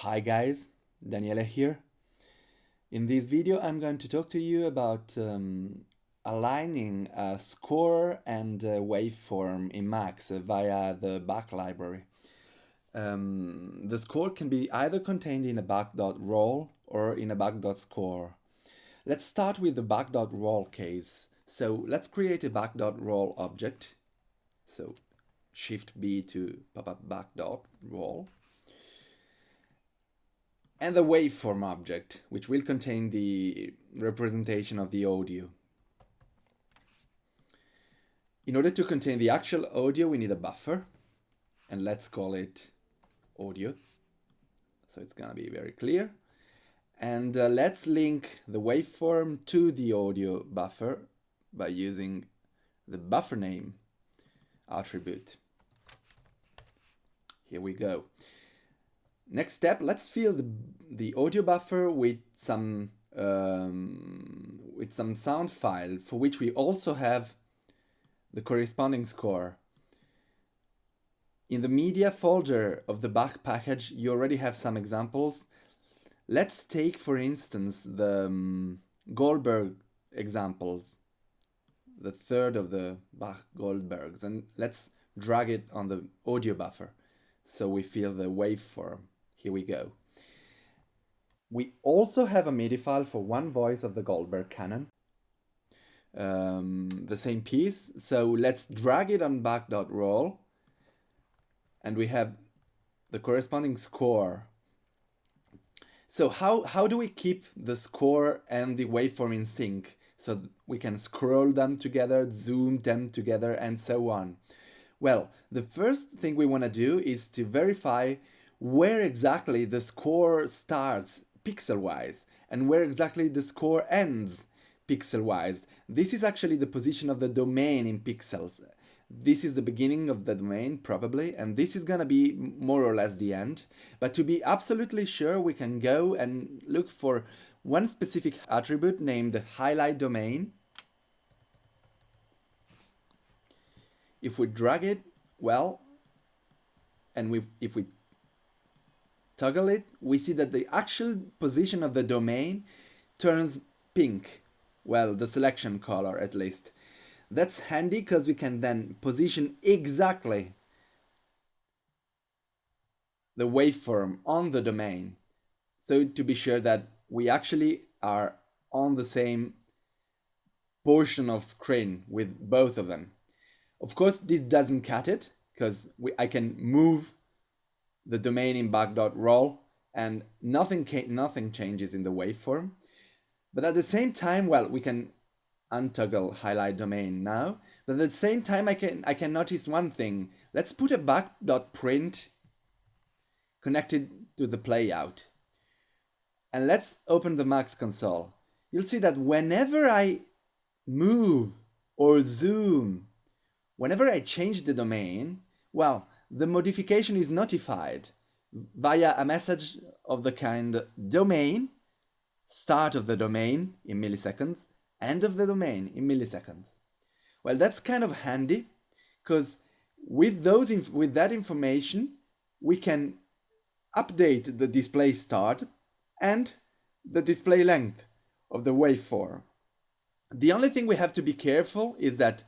Hi guys, Daniele here. In this video I'm going to talk to you about aligning a score and a waveform in Max via the Bach library. The score can be either contained in a Bach.roll or in a Bach.score. Let's start with the Bach.roll case. So let's create a Bach.roll object. So Shift B to pop up Bach.roll. And the waveform object, which will contain the representation of the audio. In order to contain the actual audio, we need a buffer, and let's call it audio. So it's gonna be very clear. And let's link the waveform to the audio buffer by using the buffer name attribute. Here we go. Next step, let's fill the audio buffer with some sound file for which we also have the corresponding score. In the media folder of the Bach package, you already have some examples. Let's take, for instance, the Goldberg examples, the third of the Bach Goldbergs, and let's drag it on the audio buffer so we feel the waveform. Here we go. We also have a MIDI file for one voice of the Goldberg canon, the same piece. So let's drag it on Bach.roll, and we have the corresponding score. So how do we keep the score and the waveform in sync so we can scroll them together, zoom them together, and so on? Well, the first thing we want to do is to verify where exactly the score starts pixel-wise and where exactly the score ends pixel-wise. This is actually the position of the domain in pixels. This is the beginning of the domain, probably, and this is gonna be more or less the end. But to be absolutely sure, we can go and look for one specific attribute named highlight domain. If we drag it, well, and if we toggle it, we see that the actual position of the domain turns pink. Well, the selection color at least. That's handy because we can then position exactly the waveform on the domain. So to be sure that we actually are on the same portion of screen with both of them. Of course, this doesn't cut it because I can move the domain in Bach.roll and nothing changes in the waveform. But at the same time, well, we can untoggle highlight domain now. But at the same time, I can notice one thing. Let's put a Bach.print connected to the playout. And let's open the Max console. You'll see that whenever I move or zoom, whenever I change the domain, well, the modification is notified via a message of the kind domain, start of the domain in milliseconds, end of the domain in milliseconds. Well, that's kind of handy because with that information, we can update the display start and the display length of the waveform. The only thing we have to be careful is that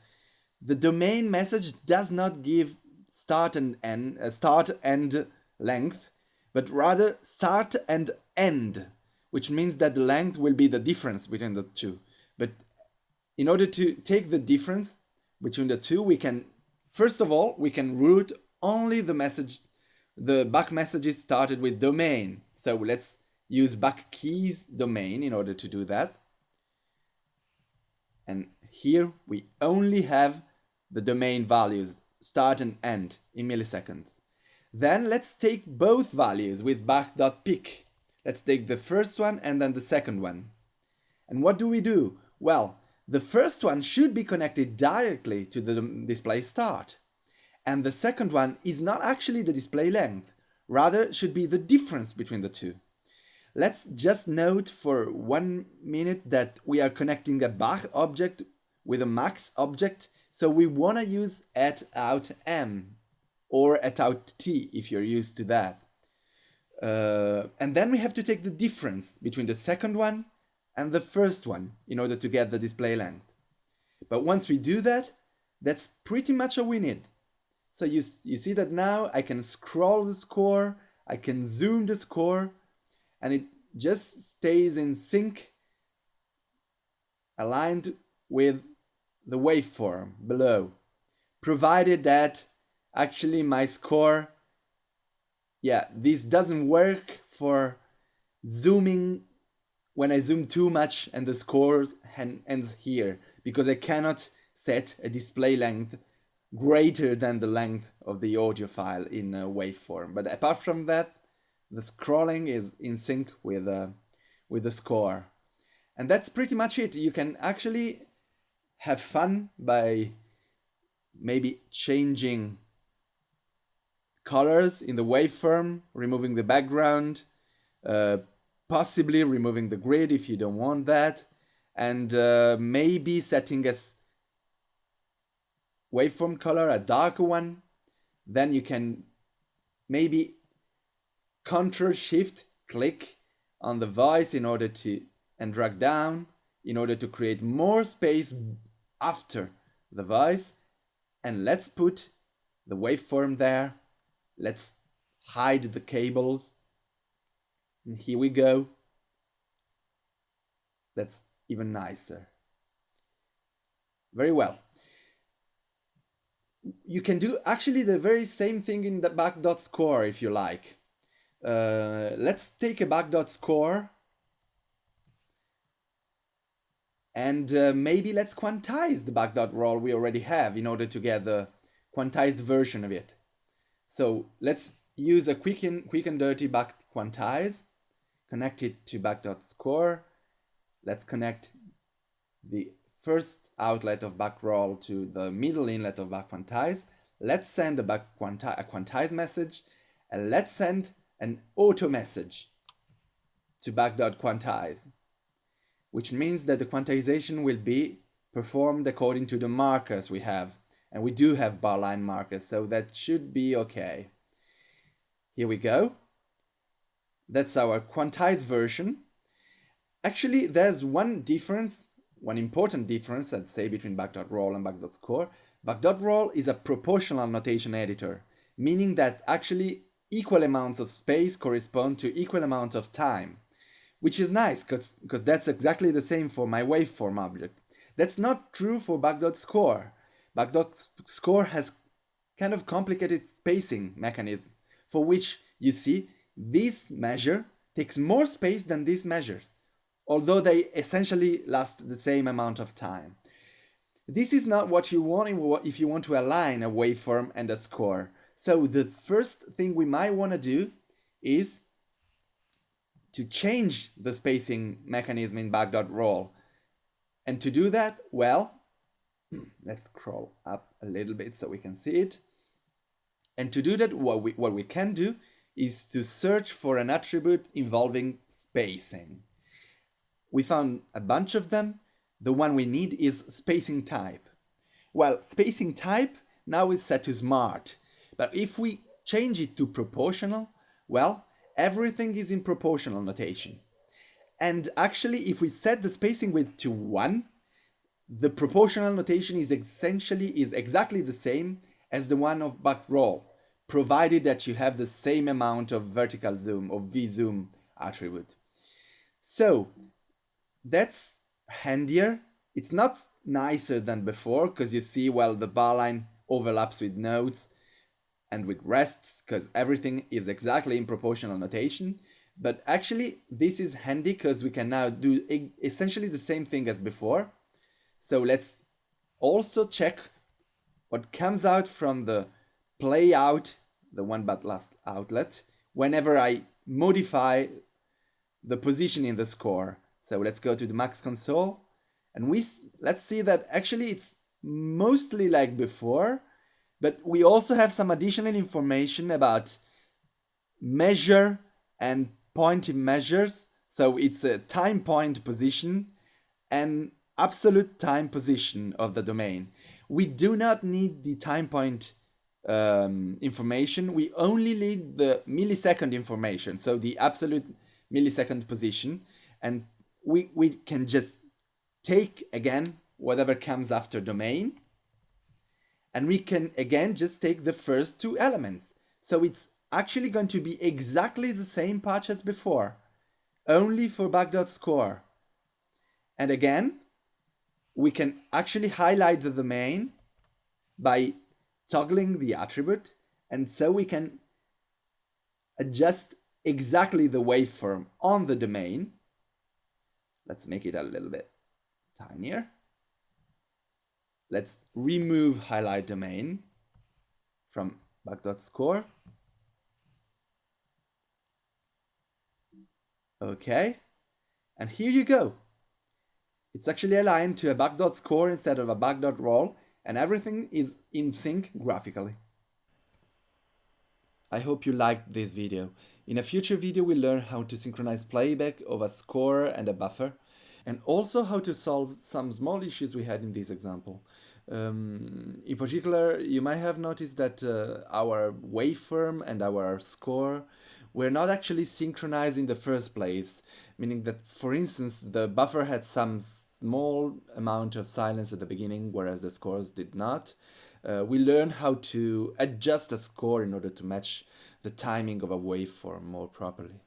the domain message does not give start and end length, but rather start and end, which means that the length will be the difference between the two. But in order to take the difference between the two, we can, first of all, we can route only the Bach messages started with domain. So let's use Bach keys domain in order to do that. And here we only have the domain values, start and end in milliseconds. Then let's take both values with Bach.pick. Let's take the first one and then the second one. And what do? Well, the first one should be connected directly to the display start. And the second one is not actually the display length, rather should be the difference between the two. Let's just note for 1 minute that we are connecting a Bach object with a Max object, so we want to use @out_m or @out_t if you're used to that. And then we have to take the difference between the second one and the first one in order to get the display length. But once we do that, that's pretty much all we need. So you see that now I can scroll the score, I can zoom the score, and it just stays in sync, aligned with the waveform below, provided that actually my score, this doesn't work for zooming when I zoom too much and the score ends here, because I cannot set a display length greater than the length of the audio file in a waveform. But apart from that, the scrolling is in sync with the score. And that's pretty much it. You can actually have fun by maybe changing colors in the waveform, removing the background, possibly removing the grid if you don't want that, and maybe setting a waveform color, a darker one. Then you can maybe Ctrl-Shift-Click on the voice and drag down in order to create more space after the voice. And let's put the waveform there. Let's hide the cables. And here we go. That's even nicer. Very well. You can do actually the very same thing in the bach.score if you like. Let's take a bach.score and maybe let's quantize the bach.roll we already have in order to get the quantized version of it. So let's use a quick and dirty bach quantize, connect it to bach.score. Let's connect the first outlet of bach roll to the middle inlet of bach quantize. Let's send a quantize message, and let's send an auto message to bach.quantize, which means that the quantization will be performed according to the markers we have. And we do have bar line markers, so that should be okay. Here we go. That's our quantized version. Actually, there's one important difference, I'd say, between bach.roll and bach.score. Bach.roll is a proportional notation editor, meaning that actually equal amounts of space correspond to equal amounts of time, which is nice because that's exactly the same for my waveform object. That's not true for bach.score. Bach.score has kind of complicated spacing mechanisms, for which, you see, this measure takes more space than this measure, although they essentially last the same amount of time. This is not what you want if you want to align a waveform and a score. So the first thing we might want to do is to change the spacing mechanism in bach.roll. And to do that, well, let's scroll up a little bit so we can see it. And to do that, what we can do is to search for an attribute involving spacing. We found a bunch of them. The one we need is spacing type. Well, spacing type now is set to smart. But if we change it to proportional, well, everything is in proportional notation. And actually, if we set the spacing width to 1, the proportional notation is exactly the same as the one of bach.roll, provided that you have the same amount of vertical zoom or V-zoom attribute. So that's handier. It's not nicer than before because you see, well, the bar line overlaps with notes and with rests because everything is exactly in proportional notation. But actually, this is handy because we can now do essentially the same thing as before. So let's also check what comes out from the play out, the one but last outlet, whenever I modify the position in the score. So let's go to the max console and let's see that actually it's mostly like before, but we also have some additional information about measure and point measures. So it's a time point position and absolute time position of the domain. We do not need the time point information, we only need the millisecond information, so the absolute millisecond position, and we can just take again whatever comes after domain, and we can again just take the first two elements. So it's actually going to be exactly the same patch as before, only for bach.score. And again, we can actually highlight the domain by toggling the attribute, and so we can adjust exactly the waveform on the domain. Let's make it a little bit tinier. Let's remove highlight domain from bach.score. Okay, and here you go. It's actually aligned to a bach.score instead of a bach.roll, and everything is in sync graphically. I hope you liked this video. In a future video we'll learn how to synchronize playback of a score and a buffer, and also how to solve some small issues we had in this example. In particular, you might have noticed that our waveform and our score were not actually synchronized in the first place, meaning that, for instance, the buffer had some small amount of silence at the beginning, whereas the scores did not. We learned how to adjust a score in order to match the timing of a waveform more properly.